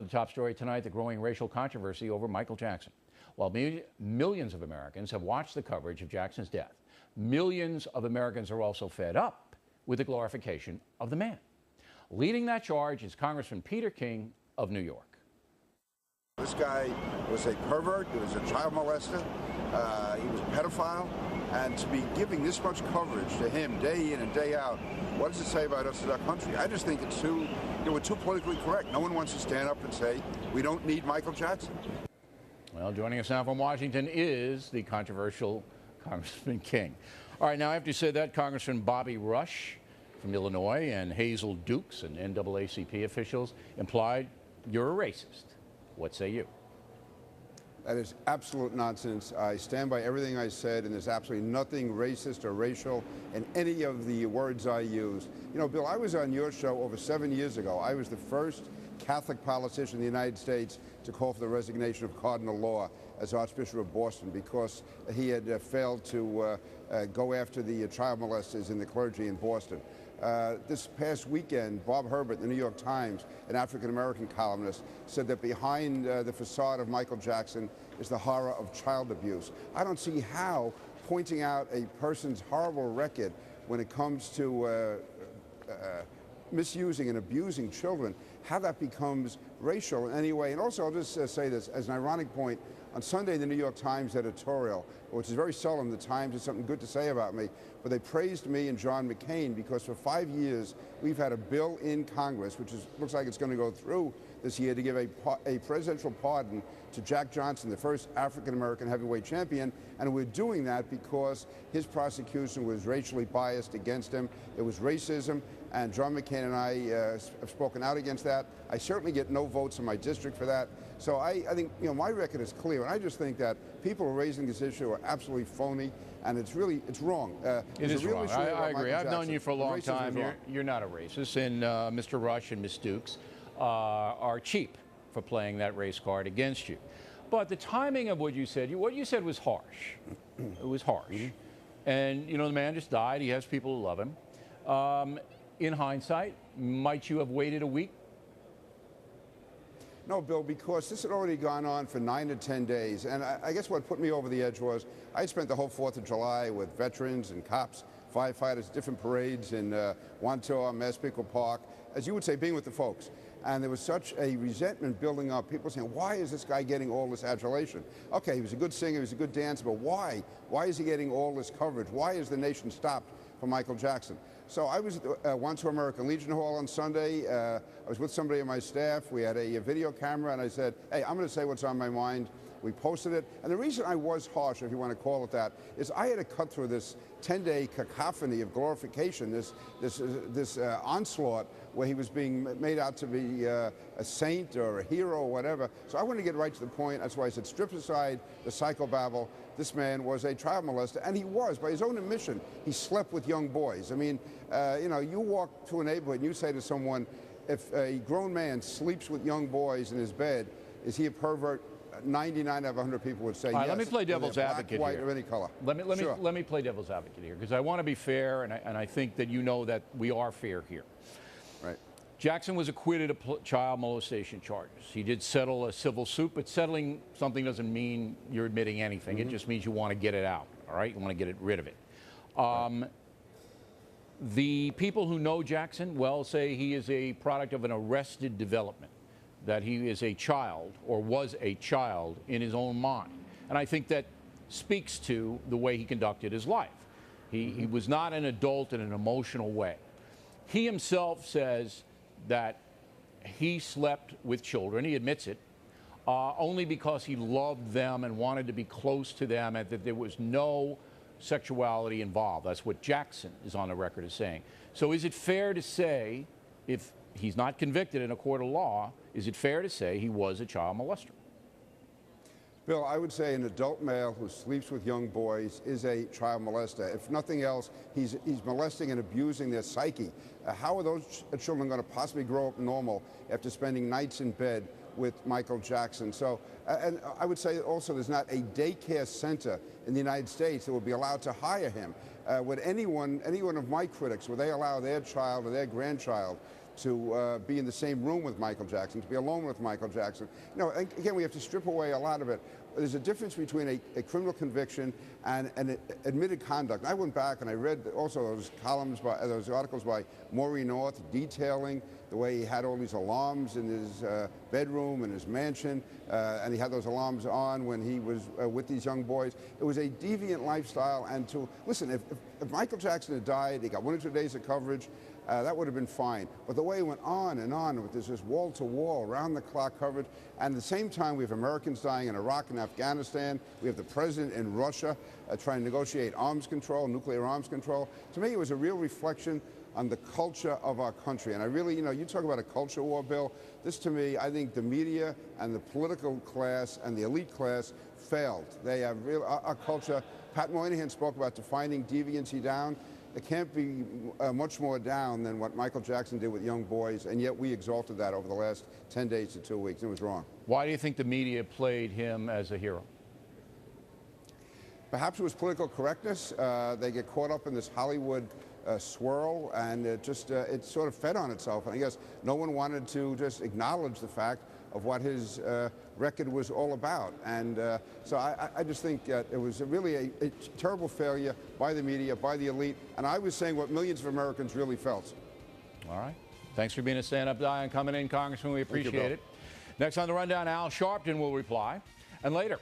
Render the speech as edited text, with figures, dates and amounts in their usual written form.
The top story tonight, the growing racial controversy over Michael Jackson. While millions of Americans have watched the coverage of Jackson's death, millions of Americans are also fed up with the glorification of the man. Leading that charge is Congressman Peter King of New York. This guy was a pervert, he was a child molester, he was a pedophile, and to be giving this much coverage to him day in and day out, what does it say about us as our country? I just think it's too, we're too politically correct. No one wants to stand up and say, we don't need Michael Jackson. Well, joining us now from Washington is the controversial Congressman King. All right, now I have to say that Congressman Bobby Rush from Illinois and Hazel Dukes and NAACP officials implied you're a racist. What say you? That is absolute nonsense. I stand by everything I said, and there's absolutely nothing racist or racial in any of the words I used. You know, Bill, I was on your show over 7 years ago. I was the first Catholic politician in the United States to call for the resignation of Cardinal Law as Archbishop of Boston because he had failed to go after the child molesters in the clergy in Boston. This past weekend, Bob Herbert, the New York Times, an African-American columnist, said that behind the facade of Michael Jackson is the horror of child abuse. I don't see how pointing out a person's horrible record when it comes to misusing and abusing children, how that becomes racial in any way. And also, I'll just say this as an ironic point. On Sunday, the New York Times editorial, which is very seldom the Times has something good to say about me, but they praised me and John McCain because for 5 years we've had a bill in Congress, which looks like it's going to go through this year, to give a presidential pardon to Jack Johnson, the first African-American heavyweight champion, and we're doing that because his prosecution was racially biased against him. It was racism, and John McCain and I have spoken out against that. I certainly get no votes in my district for that. So I think, you know, my record is clear, and I just think that people who are raising this issue are absolutely phony, and it's wrong. It is wrong. I agree. I've known you for a long time. You're not a racist, and Mr. Rush and Ms. Dukes are cheap for playing that race card against you. But the timing of what you said was harsh. It was harsh. And, you know, the man just died. He has people who love him. In hindsight, might you have waited a week? No, Bill, because this had already gone on for 9 to 10 days. And I guess what put me over the edge was I spent the whole 4th of July with veterans and cops, firefighters, different parades in Wantua, Massapequa Park, as you would say, being with the folks. And there was such a resentment building up. People saying, why is this guy getting all this adulation? Okay, he was a good singer, he was a good dancer, but why? Why is he getting all this coverage? Why is the nation stopped for Michael Jackson? So I was at Wantua American Legion Hall on Sunday. I was with somebody on my staff. We had a video camera, and I said, hey, I'm going to say what's on my mind. We posted it. And the reason I was harsh, if you want to call it that, is I had to cut through this 10-day cacophony of glorification, this onslaught where he was being made out to be a saint or a hero or whatever. So I wanted to get right to the point. That's why I said strip aside the psychobabble. This man was a child molester, and he was, by his own admission, he slept with young boys. I mean, you know, you walk to a neighborhood and you say to someone, if a grown man sleeps with young boys in his bed, is he a pervert? 99 out of 100 people would say yes. Let me play devil's advocate black, white, here. Or any color. Let me play devil's advocate here, because I want to be fair, and I think that you know that we are fair here. Right. Jackson was acquitted of child molestation charges. He did settle a civil suit, but settling something doesn't mean you're admitting anything. It just means you want to get it out, all right? You want to get rid of it. Right. The people who know Jackson, well, say he is a product of an arrested development, that he is a child or was a child in his own mind. And I think that speaks to the way he conducted his life. He was not an adult in an emotional way. He himself says that he slept with children, he admits it, only because he loved them and wanted to be close to them, and that there was no sexuality involved. That's what Jackson is on the record as saying. So is it fair to say, if he's not convicted in a court of law, is it fair to say he was a child molester? Bill, I would say an adult male who sleeps with young boys is a child molester. If nothing else, he's molesting and abusing their psyche. How are those children going to possibly grow up normal after spending nights in bed with Michael Jackson? So, and I would say also there's not a daycare center in the United States that would be allowed to hire him. Would any one of my critics, would they allow their child or their grandchild to be in the same room with Michael Jackson, to be alone with Michael Jackson. You know, again, we have to strip away a lot of it. There's a difference between a criminal conviction and an admitted conduct. I went back and I read also those those articles by Maureen North detailing the way he had all these alarms in his bedroom in his mansion, and he had those alarms on when he was with these young boys. It was a deviant lifestyle, and to listen, if Michael Jackson had died, he got 1 or 2 days of coverage, that would have been fine. But the way it went on and on with this wall-to-wall, round-the-clock coverage, and at the same time we have Americans dying in Iraq and Afghanistan. We have the president in Russia trying to negotiate arms control, nuclear arms control. To me, it was a real reflection on the culture of our country. And I really, you know, you talk about a culture war, Bill. This, to me, I think the media and the political class and the elite class failed. They have our culture. Pat Moynihan spoke about defining deviancy down. It can't be much more down than what Michael Jackson did with young boys, and yet we exalted that over the last 10 days to 2 weeks. It was wrong. Why do you think the media played him as a hero? Perhaps it was political correctness. They get caught up in this Hollywood swirl, and it sort of fed on itself. And I guess no one wanted to just acknowledge the fact of what his record was all about. And so I just think it was really a terrible failure by the media, by the elite. And I was saying what millions of Americans really felt. All right. Thanks for being a stand-up guy and coming in, Congressman. We appreciate it. Next on the Rundown, Al Sharpton will reply. And later,